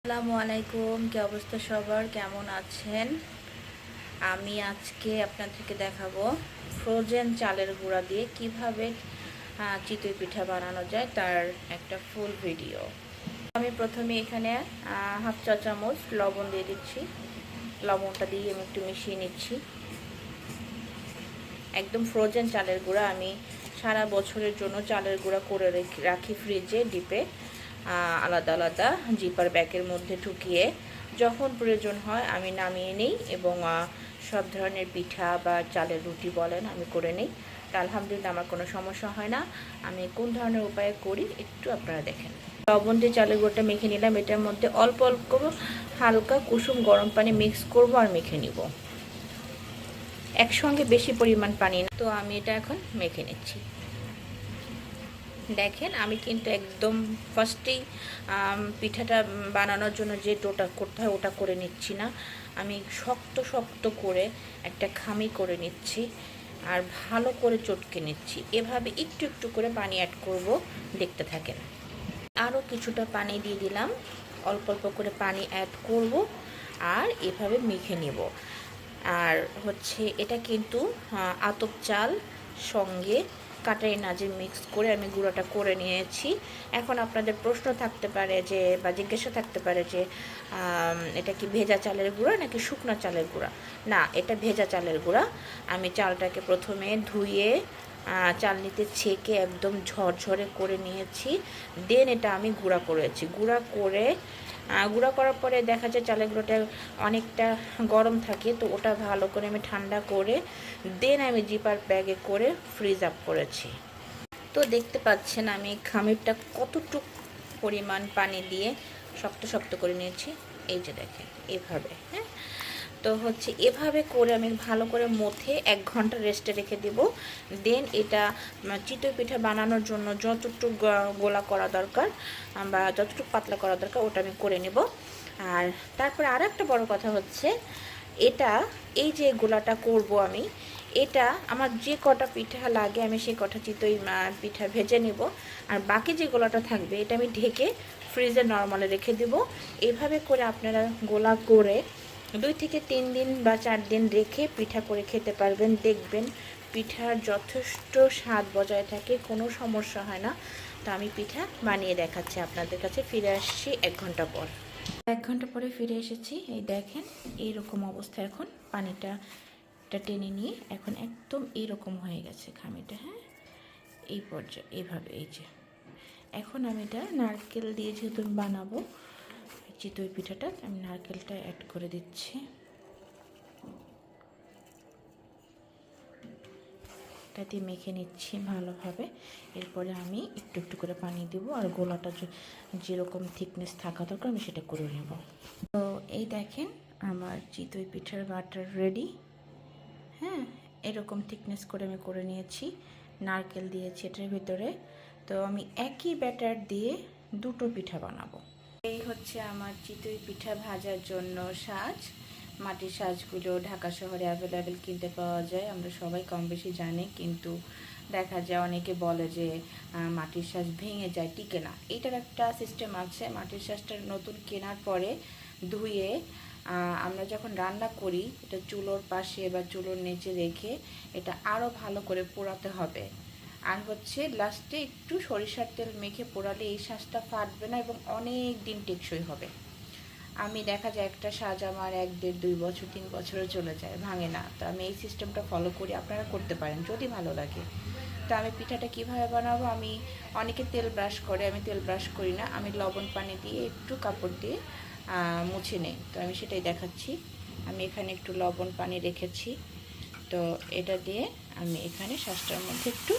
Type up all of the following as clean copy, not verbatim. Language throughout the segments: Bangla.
আসসালামু আলাইকুম, কি অবস্থা সবার, কেমন আছেন? আমি আজকে আপনাদেরকে দেখাবো ফ্রোজেন চালের গুঁড়া দিয়ে কিভাবে চিতই পিঠা বানানো যায় তার একটা ফুল ভিডিও। আমি প্রথমে এখানে হাফ চা চামচ লবণ দিয়ে দিচ্ছি। লবণটা দিয়ে আমি একটু মিশিয়ে নিচ্ছি। একদম ফ্রোজেন চালের গুঁড়া, আমি সারা বছরের জন্য চালের গুঁড়া করে রাখি ফ্রিজে ডিপে আলাদা আলাদা জিপার ব্যাগের মধ্যে ঢুকিয়ে। যখন প্রয়োজন হয় আমি নামিয়ে নিই এবং সব ধরনের পিঠা বা চালের রুটি বলেন আমি করে নিই। তা আলহামদুলিল্লাহ আমার কোনো সমস্যা হয় না। আমি কোন ধরনের উপায়ে করি একটু আপনারা দেখেন। লবণ দিয়ে চালের গুঁড়োটা মেখে নিলাম। এটার মধ্যে অল্প অল্প হালকা কুসুম গরম পানি মিক্স করব আর মেখে নিব। একসঙ্গে বেশি পরিমাণ পানি না। তো আমি এটা এখন মেখে নিচ্ছি। দেখেন আমি কিন্তু একদম ফার্স্টেই পিঠাটা বানানোর জন্য যে ডোটা করতে হয় ওটা করে নিচ্ছি না। আমি শক্ত শক্ত করে একটা খামি করে নিচ্ছি আর ভালো করে চটকে নিচ্ছি। এভাবে একটু একটু করে পানি অ্যাড করব, দেখতে থাকেন। আরও কিছুটা পানি দিয়ে দিলাম, অল্প অল্প করে পানি অ্যাড করব আর এভাবে মেখে নেব। আর হচ্ছে এটা কিন্তু আতপ চাল সঙ্গে কাটাই নাজির মিক্স করে আমি গুঁড়োটা করে নিয়েছি। এখন আপনাদের প্রশ্ন থাকতে পারে যে বা জিজ্ঞাসা থাকতে পারে যে এটা কি ভেজা চালের গুঁড়া নাকি শুকনো চালের গুঁড়া? না, এটা ভেজা চালের গুঁড়া। আমি চালটাকে প্রথমে ধুয়ে চালনিতে ছেঁকে একদম ঝরঝরে করে নিয়েছি। দেন এটা আমি গুঁড়া করেছি। গুঁড়া করার পরে দেখা যায় চালের গুঁড়োটা অনেকটা গরম থাকে, তো ওটা ভালো করে আমি ঠান্ডা করে দেন আমি জিপার ব্যাগে করে ফ্রিজ আপ করেছি। তো দেখতে পাচ্ছেন আমি খামিরটা কতটুক পরিমাণ পানি দিয়ে শক্ত শক্ত করে নিয়েছি। এই যে দেখেন এভাবে। হ্যাঁ, তো হচ্ছে এভাবে করে আমি ভালো করে মথে 1 ঘন্টা রেস্টে রেখে দেব। দেন এটা চিতই পিঠা বানানোর জন্য যতটুকু গোলা করা দরকার বা যতটুকু পাতলা করা দরকার ওটা আমি করে নেব। আর তারপরে আর একটা বড় কথা হচ্ছে এটা, এই যে গোলাটা করব আমি, এটা আমার যে কটা পিঠা লাগে আমি সেই কটা চিতই পিঠা ভেজে নেব। আর বাকি যে গোলাটা থাকবে এটা আমি ঢেকে ফ্রিজে নর্মালে রেখে দেব। এইভাবে করে আপনারা গোলা করে 2 থেকে 3 দিন বা 4 দিন রেখে পিঠা করে খেতে পারবেন। দেখবেন পিঠার যথেষ্ট স্বাদ বজায় থাকে, কোনো সমস্যা হয় না। তো আমি পিঠা বানিয়ে দেখাচ্ছি আপনাদের কাছে। ফিরে আসছি 1 ঘন্টা পর। 1 ঘন্টা পরে ফিরে এসেছি। এই দেখেন এইরকম অবস্থা। এখন পানিটা টেনে নিয়ে এখন একদম এরকম হয়ে গেছে খামিটা। হ্যাঁ, এই পর্যায়ে এভাবে। এই যে এখন আমি এটা নারকেল দিয়ে যেহেতু বানাবো চিতই পিঠাটা, আমি নারকেলটা অ্যাড করে দিচ্ছি। এটা দিয়ে মেখে নিচ্ছি ভালোভাবে। এরপরে আমি একটু একটু করে পানি দেব আর গোলাটা যেরকম থিকনেস থাকা দরকার আমি সেটা করে নেব। তো এই দেখেন আমার চিতই পিঠার বাটার রেডি। হ্যাঁ, এরকম থিকনেস করে আমি করে নিয়েছি। নারকেল দিয়েছি এটার ভিতরে। তো আমি একই ব্যাটার দিয়ে 2টো পিঠা বানাবো। এই হচ্ছে আমার চিতই পিঠা ভাজার জন্য সাজ। মাটির সাজগুলো ঢাকা শহরে অ্যাভেলেবেল কিনতে পাওয়া যায়, আমরা সবাই কম বেশি জানি। কিন্তু দেখা যায় অনেকে বলে যে মাটির সাজ ভেঙে যায়, টিকে না। এটার একটা সিস্টেম আছে। মাটির সাজটা নতুন কেনার পরে ধুয়ে আমরা যখন রান্না করি এটা চুলোর পাশে বা চুলোর নিচে রেখে এটা আরও ভালো করে পোড়াতে হবে। আর হচ্ছে লাস্টে একটু সরিষার তেল মেখে পোড়ালে এই সাজটা ফাটবে না এবং অনেক দিন টেকসই হবে। আমি দেখা যায় একটা সাজ আমার 1, 1.5, 2 বছর 3 বছরও চলে যায়, ভাঙে না। তো আমি এই সিস্টেমটা ফলো করি, আপনারা করতে পারেন যদি ভালো লাগে। তো আমি পিঠাটা কিভাবে বানাবো, আমি অনেকে তেল ব্রাশ করে, আমি তেল ব্রাশ করি না। আমি লবণ পানি দিয়ে একটু কাপড় দিয়ে মুছে নেই। তো আমি সেটাই দেখাচ্ছি। আমি এখানে একটু লবণ পানি রেখেছি। তো এটা দিয়ে আমি এখানে সাজটার মধ্যে একটু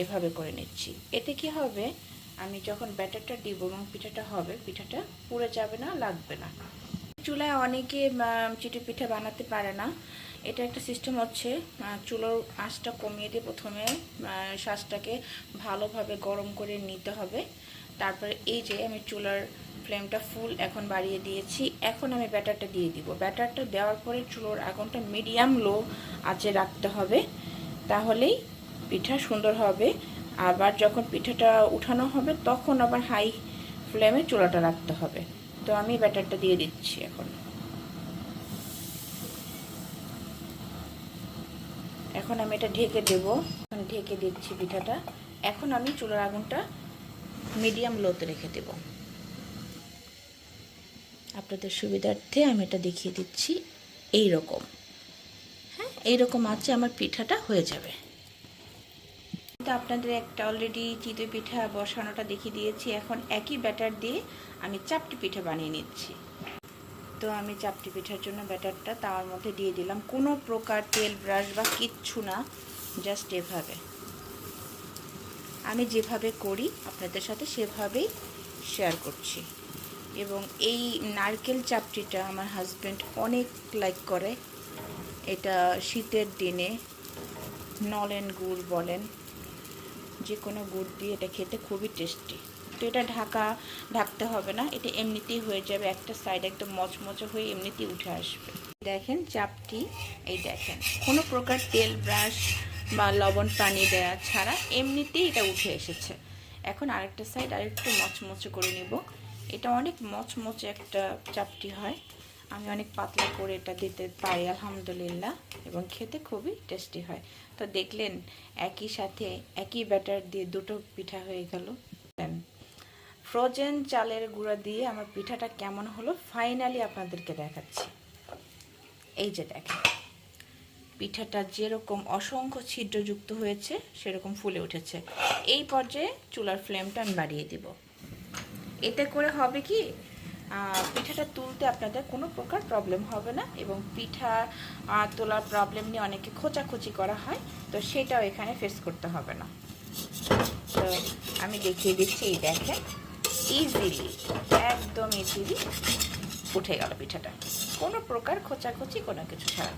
এভাবে করে নিচ্ছি। এতে কি হবে, আমি যখন ব্যাটারটা দিব এবং পিঠাটা হবে, পিঠাটা পুড়ে যাবে না, লাগবে না। চুলায় অনেকে চিতই পিঠা বানাতে পারে না। এটা একটা সিস্টেম হচ্ছে, চুলোর আঁচটা কমিয়ে দিয়ে প্রথমে শাঁসটাকে ভালোভাবে গরম করে নিতে হবে। তারপরে এই যে আমি চুলার ফ্লেমটা ফুল এখন বাড়িয়ে দিয়েছি। এখন আমি ব্যাটারটা দিয়ে দিব। ব্যাটারটা দেওয়ার পরে চুলোর আগুনটা মিডিয়াম লো আঁচে রাখতে হবে, তাহলেই পিঠা সুন্দর হবে। আবার যখন পিঠাটা উঠানো হবে তখন আবার হাই ফ্লেমে চুলাটা রাখতে হবে। তো আমি ব্যাটারটা দিয়ে দিচ্ছি এখন আমি এটা ঢেকে দেব। ঢেকে দিচ্ছি পিঠাটা। এখন আমি চুলার আগুনটা মিডিয়াম লোতে রেখে দেব। আপনাদের সুবিধার্থে আমি এটা দেখিয়ে দিচ্ছি। এই রকম, হ্যাঁ, এইরকম আছে আমার পিঠাটা হয়ে যাবে। তো আপনাদের একটা অলরেডি চিতই পিঠা বসানোটা দেখিয়ে দিয়েছি। এখন একই ব্যাটার দিয়ে আমি চাপটি পিঠা বানিয়ে নিচ্ছি। তো আমি চাপটি পিঠার জন্য ব্যাটারটা তাওয়ার মধ্যে দিয়ে দিলাম। কোনো প্রকার তেল ব্রাশ বা কিচ্ছু না, জাস্ট এভাবে আমি যেভাবে করি আপনাদের সাথে সেভাবেই শেয়ার করছি। এবং এই নারকেল চাপটিটা আমার হাজব্যান্ড অনেক লাইক করে। এটা শীতের দিনে নলেন গুড় বলেন, যে কোনো গুড় দিয়ে এটা খেতে খুবই টেস্টি। তো এটা ঢাকতে হবে না, এটা এমনিতেই হয়ে যাবে। একটা সাইড একদম মচমচে হয়ে এমনিতেই উঠে আসবে। দেখেন চাপটি, এই দেখেন কোনো প্রকার তেল ব্রাশ বা লবণ পানি দেওয়া ছাড়া এমনিতেই এটা উঠে এসেছে। এখন আরেকটা সাইড আরেকটু মচমচে করে নিব। এটা অনেক মচমচে একটা চাপটি হয়। আমি অনেক পাতলা করে এটা দিতে পারি আলহামদুলিল্লাহ, এবং খেতে খুবই টেস্টি হয়। তো দেখলেন একই সাথে একই ব্যাটার দিয়ে দুটো পিঠা হয়ে গেল। ফ্রোজেন চালের গুঁড়া দিয়ে আমার পিঠাটা কেমন হলো ফাইনালি আপনাদেরকে দেখাচ্ছি। এই যে দেখেন পিঠাটা যেরকম অসংখ্য ছিদ্রযুক্ত হয়েছে সেরকম ফুলে উঠেছে। এই পর্যায়ে চুলার ফ্লেমটা আমি বাড়িয়ে দিব। এতে করে হবে কি, পিঠাটা তুলতে আপনাদের কোনো প্রকার প্রবলেম হবে না, এবং পিঠা তোলার প্রবলেম নিয়ে অনেকে খোঁচাখুচি করা হয়, তো সেটাও এখানে ফেস করতে হবে না। তো আমি দেখিয়ে দিচ্ছি, এই দেখেন ইজিলি, একদম ইজিলি উঠে গেল পিঠাটা, কোনো প্রকার খোঁচাখুচি কোনো কিছু ছাড়া।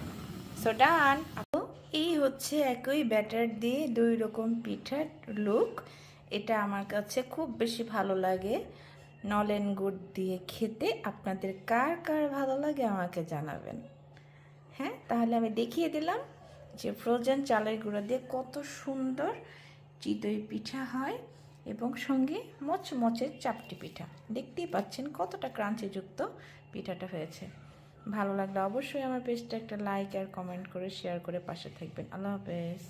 সো ডান। এই হচ্ছে একই ব্যাটার দিয়ে দুই রকম পিঠার লুক। এটা আমার কাছে খুব বেশি ভালো লাগে নলেন গুড় দিয়ে খেতে। আপনাদের কার কার ভালো লাগে আমাকে জানাবেন। হ্যাঁ, তাহলে আমি দেখিয়ে দিলাম যে ফ্রোজেন চালের গুঁড়া দিয়ে কত সুন্দর চিতই পিঠা হয়, এবং সঙ্গে মচমচে চাপটি পিঠা। দেখতেই পাচ্ছেন কতটা ক্রাঞ্চিযুক্ত পিঠাটা হয়েছে। ভালো লাগলে অবশ্যই আমার পেজটা একটা লাইক আর কমেন্ট করে শেয়ার করে পাশে থাকবেন। আল্লাহ হাফেজ।